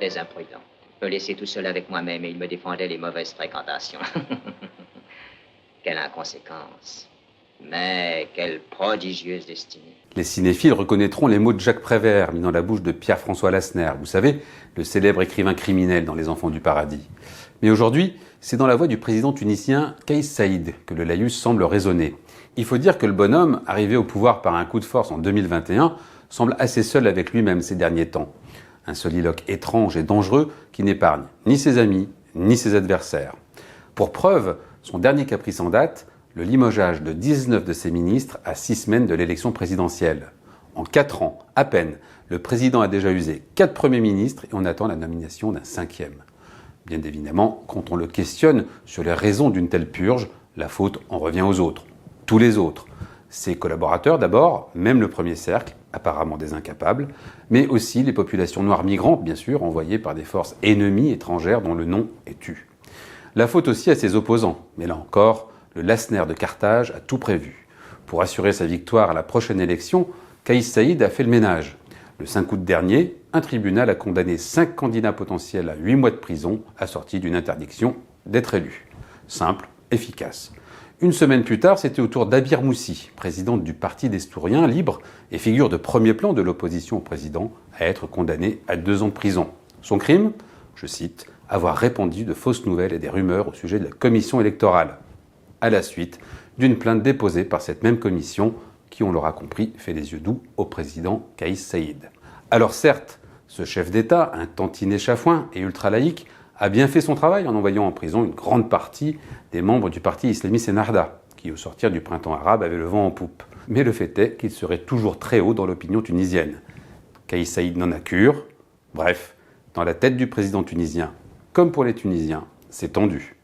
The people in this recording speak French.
très imprudent. Me laisser tout seul avec moi-même et il me défendait les mauvaises fréquentations. Quelle inconséquence. Mais quelle prodigieuse destinée. Les cinéphiles reconnaîtront les mots de Jacques Prévert mis dans la bouche de Pierre-François Lassner, vous savez, le célèbre écrivain criminel dans Les Enfants du Paradis. Mais aujourd'hui, c'est dans la voix du président tunisien Kais Saïed que le laïus semble résonner. Il faut dire que le bonhomme, arrivé au pouvoir par un coup de force en 2021, semble assez seul avec lui-même ces derniers temps. Un soliloque étrange et dangereux qui n'épargne ni ses amis, ni ses adversaires. Pour preuve, son dernier caprice en date, le limogeage de 19 de ses ministres à 6 semaines de l'élection présidentielle. En 4 ans, à peine, le président a déjà usé 4 premiers ministres et on attend la nomination d'un 5e. Bien évidemment, quand on le questionne sur les raisons d'une telle purge, la faute en revient aux autres. Tous les autres. Ses collaborateurs d'abord, même le premier cercle, apparemment des incapables, mais aussi les populations noires migrantes, bien sûr, envoyées par des forces ennemies étrangères dont le nom est tu. La faute aussi à ses opposants, mais là encore, le Lassner de Carthage a tout prévu. Pour assurer sa victoire à la prochaine élection, Kais Saïed a fait le ménage. Le 5 août dernier, un tribunal a condamné 5 candidats potentiels à 8 mois de prison, assortis d'une interdiction d'être élus. Simple, efficace. Une semaine plus tard, c'était au tour d'Abir Moussi, présidente du Parti d'Estouriens libre et figure de premier plan de l'opposition au président, à être condamnée à 2 ans de prison. Son crime, je cite, avoir répandu de fausses nouvelles et des rumeurs au sujet de la commission électorale, à la suite d'une plainte déposée par cette même commission qui, on l'aura compris, fait les yeux doux au président Kais Saïed. Alors certes, ce chef d'État, un tantinet chafouin et ultra-laïque, a bien fait son travail en envoyant en prison une grande partie des membres du parti islamiste Ennahda, qui au sortir du printemps arabe avait le vent en poupe. Mais le fait est qu'il serait toujours très haut dans l'opinion tunisienne. Kais Saïed n'en a cure. Bref, dans la tête du président tunisien, comme pour les Tunisiens, c'est tendu.